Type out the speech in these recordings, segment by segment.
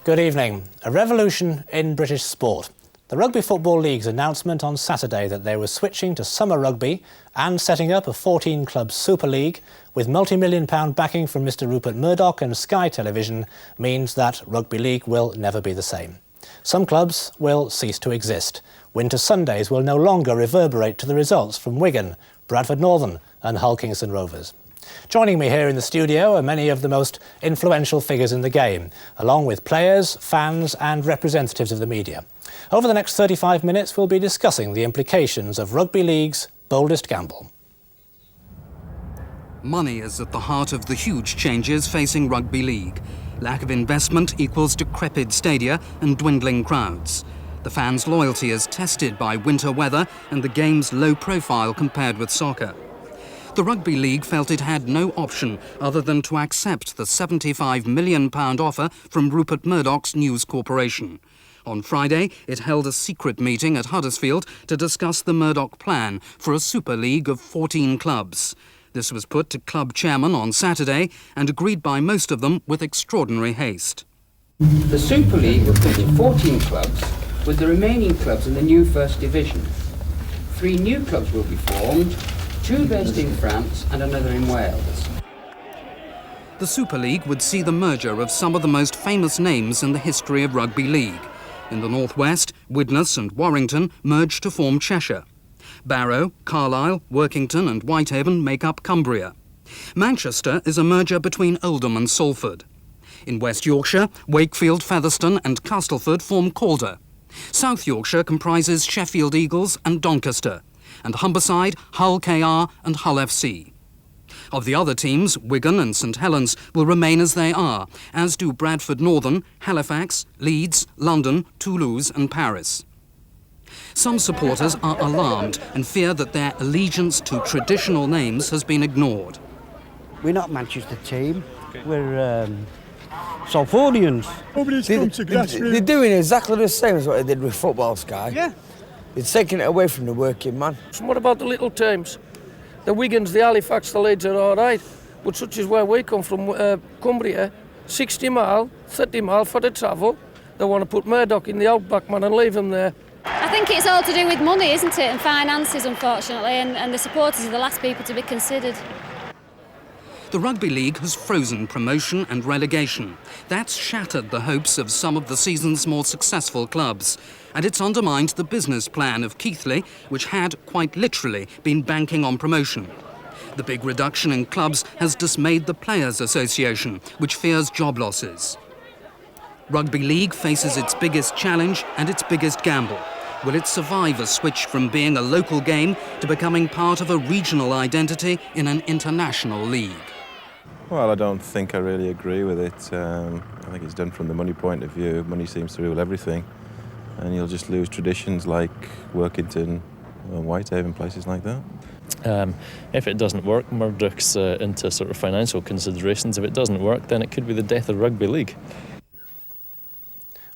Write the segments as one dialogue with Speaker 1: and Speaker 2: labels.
Speaker 1: Good evening. A revolution in British sport. The Rugby Football League's announcement on Saturday that they were switching to summer rugby and setting up a 14-club Super League with multi-million-pound backing from Mr Rupert Murdoch and Sky Television means that rugby league will never be the same. Some clubs will cease to exist. Winter Sundays will no longer reverberate to the results from Wigan, Bradford Northern and Hull Kingston Rovers. Joining me here in the studio are many of the most influential figures in the game, along with players, fans and representatives of the media. Over the next 35 minutes, we'll be discussing the implications of rugby league's boldest gamble.
Speaker 2: Money is at the heart of the huge changes facing rugby league. Lack of investment equals decrepit stadia and dwindling crowds. The fans' loyalty is tested by winter weather and the game's low profile compared with soccer. The Rugby League felt it had no option other than to accept the £75 million offer from Rupert Murdoch's News Corporation. On Friday, it held a secret meeting at Huddersfield to discuss the Murdoch plan for a Super League of 14 clubs. This was put to club chairmen on Saturday and agreed by most of them with extraordinary haste.
Speaker 3: The Super League will feature 14 clubs, with the remaining clubs in the new First Division. 3 new clubs will be formed, 2 based in France and another in Wales.
Speaker 2: The Super League would see the merger of some of the most famous names in the history of rugby league. In the northwest, Widnes and Warrington merge to form Cheshire. Barrow, Carlisle, Workington and Whitehaven make up Cumbria. Manchester is a merger between Oldham and Salford. In West Yorkshire, Wakefield, Featherstone and Castleford form Calder. South Yorkshire comprises Sheffield Eagles and Doncaster, and Humberside, Hull KR and Hull FC. Of the other teams, Wigan and St Helens will remain as they are, as do Bradford Northern, Halifax, Leeds, London, Toulouse and Paris. Some supporters are alarmed and fear that their allegiance to traditional names has been ignored.
Speaker 4: We're not Manchester team, we're Salfordians.
Speaker 5: Nobody's come to grassroots.
Speaker 6: They're doing exactly the same as what they did with football, Sky.
Speaker 5: Yeah.
Speaker 6: It's taking it away from the working man.
Speaker 7: And what about the little teams? The Wigans, the Halifax, the Leeds are all right, but such as where we come from, Cumbria, 60 mile, 30 mile for the travel. They want to put Murdoch in the outback, man, and leave him there.
Speaker 8: I think it's all to do with money, isn't it, and finances, unfortunately, and the supporters are the last people to be considered.
Speaker 2: The Rugby League has frozen promotion and relegation. That's shattered the hopes of some of the season's more successful clubs. And it's undermined the business plan of Keighley, which had, quite literally, been banking on promotion. The big reduction in clubs has dismayed the Players' Association, which fears job losses. Rugby League faces its biggest challenge and its biggest gamble. Will it survive a switch from being a local game to becoming part of a regional identity in an international league?
Speaker 9: Well, I don't think I really agree with it. I think it's done from the money point of view. Money seems to rule everything. And you'll just lose traditions like Workington and Whitehaven, places like that.
Speaker 10: If it doesn't work, Murdoch's into sort of financial considerations. If it doesn't work, then it could be the death of rugby league.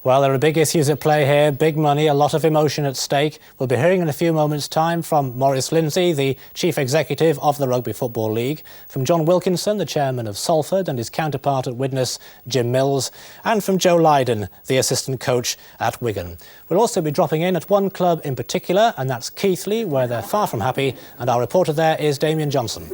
Speaker 1: Well, there are big issues at play here, big money, a lot of emotion at stake. We'll be hearing in a few moments' time from Maurice Lindsay, the Chief Executive of the Rugby Football League, from John Wilkinson, the Chairman of Salford, and his counterpart at Widnes, Jim Mills, and from Joe Lydon, the Assistant Coach at Wigan. We'll also be dropping in at one club in particular, and that's Keighley, where they're far from happy, and our reporter there is Damien Johnson.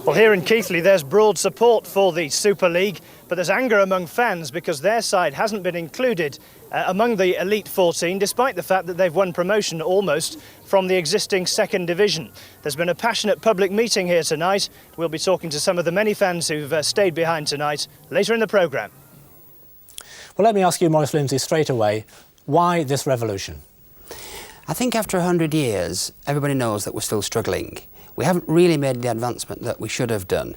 Speaker 11: Well, here in Keighley, there's broad support for the Super League, but there's anger among fans because their side hasn't been included among the Elite 14, despite the fact that they've won promotion almost from the existing second division. There's been a passionate public meeting here tonight. We'll be talking to some of the many fans who've stayed behind tonight later in the programme. Well, let me ask you, Maurice Lindsay, straight away, why this revolution?
Speaker 3: I think after 100 years, everybody knows that we're still struggling. We haven't really made the advancement that we should have done.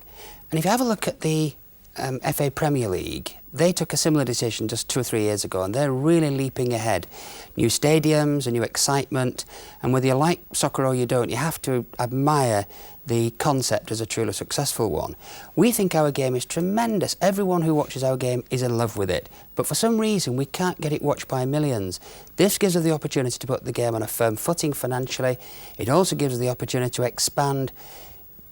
Speaker 3: And if you have a look at the FA Premier League, they took a similar decision just 2 or 3 years ago, and they're really leaping ahead. New stadiums, a new excitement, and whether you like soccer or you don't, you have to admire the concept as a truly successful one. We think our game is tremendous. Everyone who watches our game is in love with it. But for some reason, we can't get it watched by millions. This gives us the opportunity to put the game on a firm footing financially. It also gives us the opportunity to expand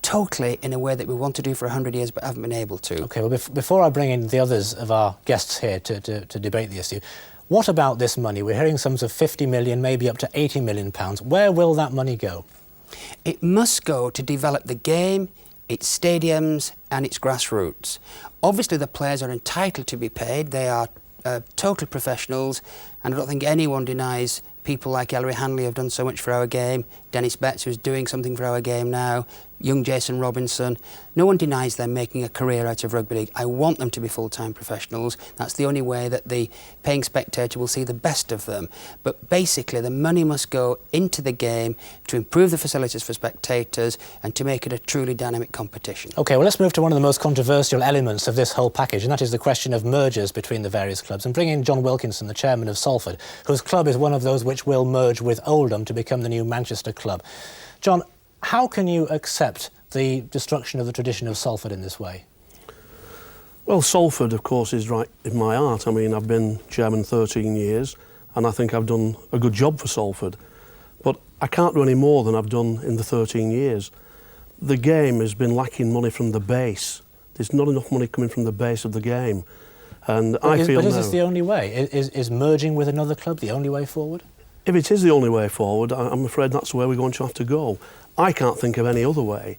Speaker 3: totally in a way that we want to do for 100 years but haven't been able to.
Speaker 1: OK, well, before I bring in the others of our guests here to debate the issue, what about this money? We're hearing sums of 50 million, maybe up to 80 million pounds. Where will that money go?
Speaker 3: It must go to develop the game, its stadiums and its grassroots. Obviously the players are entitled to be paid. They are total professionals, and I don't think anyone denies people like Ellery Hanley have done so much for our game, Dennis Betts, who's doing something for our game now, young Jason Robinson. No one denies them making a career out of rugby league. I want them to be full-time professionals. That's the only way that the paying spectator will see the best of them. But basically the money must go into the game to improve the facilities for spectators and to make it a truly dynamic competition.
Speaker 1: OK, well, let's move to one of the most controversial elements of this whole package, and that is the question of mergers between the various clubs. And bring in John Wilkinson, the chairman of Salford, whose club is one of those which will merge with Oldham to become the new Manchester club. John, how can you accept the destruction of the tradition of Salford in this way?
Speaker 5: Well, Salford, of course, is right in my heart. I mean, I've been chairman 13 years, and I think I've done a good job for Salford. But I can't do any more than I've done in the 13 years. The game has been lacking money from the base. There's not enough money coming from the base of the game. And I feel
Speaker 1: But is this the only way? Is merging with another club the only way forward?
Speaker 5: If it is the only way forward, I'm afraid that's where we're going to have to go. I can't think of any other way.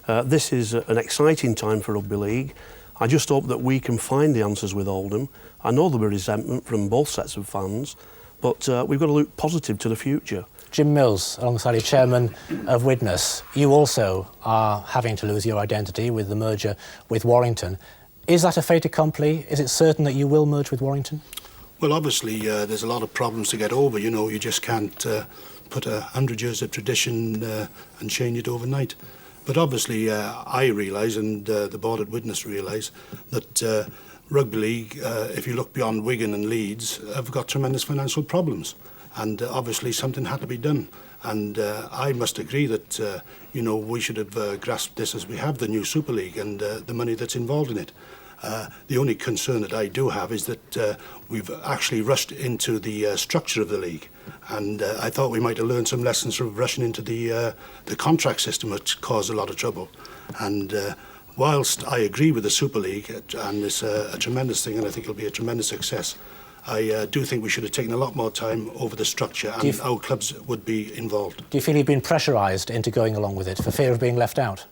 Speaker 5: This is an exciting time for Rugby League. I just hope that we can find the answers with Oldham. I know there'll be resentment from both sets of fans, but we've got to look positive to the future.
Speaker 1: Jim Mills, alongside your chairman of Widnes, you also are having to lose your identity with the merger with Warrington. Is that a fait accompli? Is it certain that you will merge with Warrington?
Speaker 12: Well, obviously, there's a lot of problems to get over. You know, you just can't put 100 years of tradition and change it overnight. But obviously, I realise, and the board at Widnes realise, that Rugby League, if you look beyond Wigan and Leeds, have got tremendous financial problems. And obviously, something had to be done. And I must agree that, you know, we should have grasped this as we have the new Super League and the money that's involved in it. The only concern that I do have is that we've actually rushed into the structure of the league, and I thought we might have learned some lessons from rushing into the contract system, which caused a lot of trouble. And whilst I agree with the Super League, and it's a tremendous thing, and I think it'll be a tremendous success, I do think we should have taken a lot more time over the structure, and our clubs would be involved.
Speaker 1: Do you feel you've been pressurised into going along with it for fear of being left out?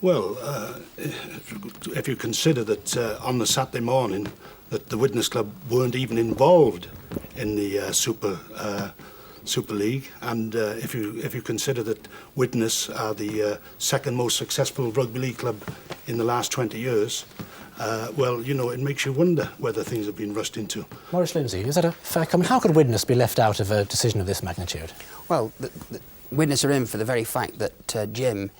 Speaker 12: Well, if you consider that on the Saturday morning that the Widnes Club weren't even involved in the Super League, and if you consider that Widnes are the second most successful rugby league club in the last 20 years, well, you know, it makes you wonder whether things have been rushed into.
Speaker 1: Maurice Lindsay, is that a fair comment? How could Widnes be left out of a decision of this magnitude?
Speaker 3: Well, Widnes are in for the very fact that Jim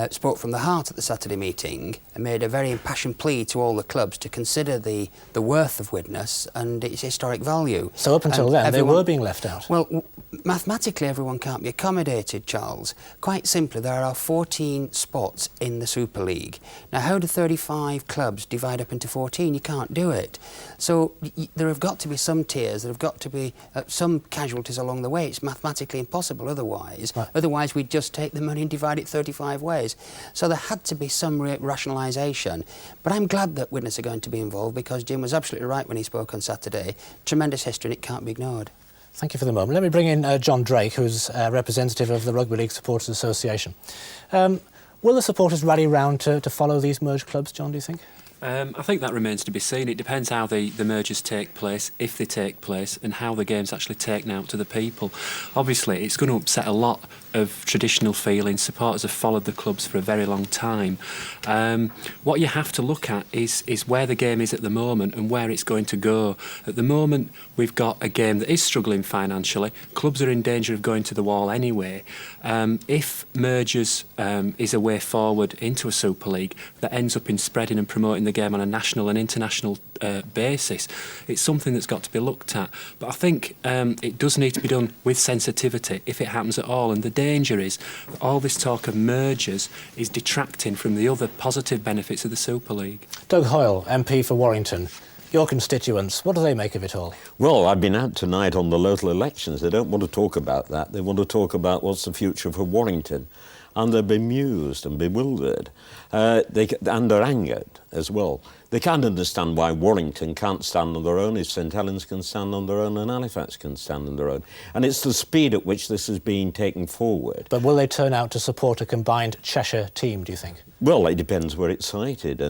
Speaker 3: spoke from the heart at the Saturday meeting and made a very impassioned plea to all the clubs to consider the worth of Widnes and its historic value.
Speaker 1: So up until then, they were being left out?
Speaker 3: Well, mathematically everyone can't be accommodated, Charles. Quite simply, there are 14 spots in the Super League. Now, how do 35 clubs divide up into 14? You can't do it. So there have got to be some tiers, there have got to be some casualties along the way. It's mathematically impossible otherwise. Right. Otherwise, we'd just take the money and divide it 35 ways. So there had to be some rationalisation. But I'm glad that Widnes are going to be involved, because Jim was absolutely right when he spoke on Saturday. Tremendous history, and it can't be ignored.
Speaker 1: Thank you for the moment. Let me bring in John Drake, who's representative of the Rugby League Supporters Association. Will the supporters rally round to follow these merged clubs, John, do you think?
Speaker 13: I think that remains to be seen. It depends how the mergers take place, if they take place, and how the game's actually taken out to the people. Obviously, it's going to upset a lot of traditional feelings. Supporters have followed the clubs for a very long time. What you have to look at is where the game is at the moment and where it's going to go. At the moment, we've got a game that is struggling financially. Clubs are in danger of going to the wall anyway. If mergers is a way forward into a Super League that ends up in spreading and promoting the game on a national and international basis, it's something that's got to be looked at. But I think it does need to be done with sensitivity if it happens at all. And the danger is that all this talk of mergers is detracting from the other positive benefits of the Super League.
Speaker 1: Doug Hoyle, MP for Warrington. your constituents, what do they make of it all?
Speaker 14: Well, I've been out tonight on the local elections. They don't want to talk about that. They want to talk about what's the future for Warrington. And they're bemused and bewildered. And they're angered as well. They can't understand why Warrington can't stand on their own if St Helens can stand on their own and Halifax can stand on their own. And it's the speed at which this is being taken forward.
Speaker 1: But will they turn out to support a combined Cheshire team, do you think?
Speaker 14: Well, it depends where it's sited.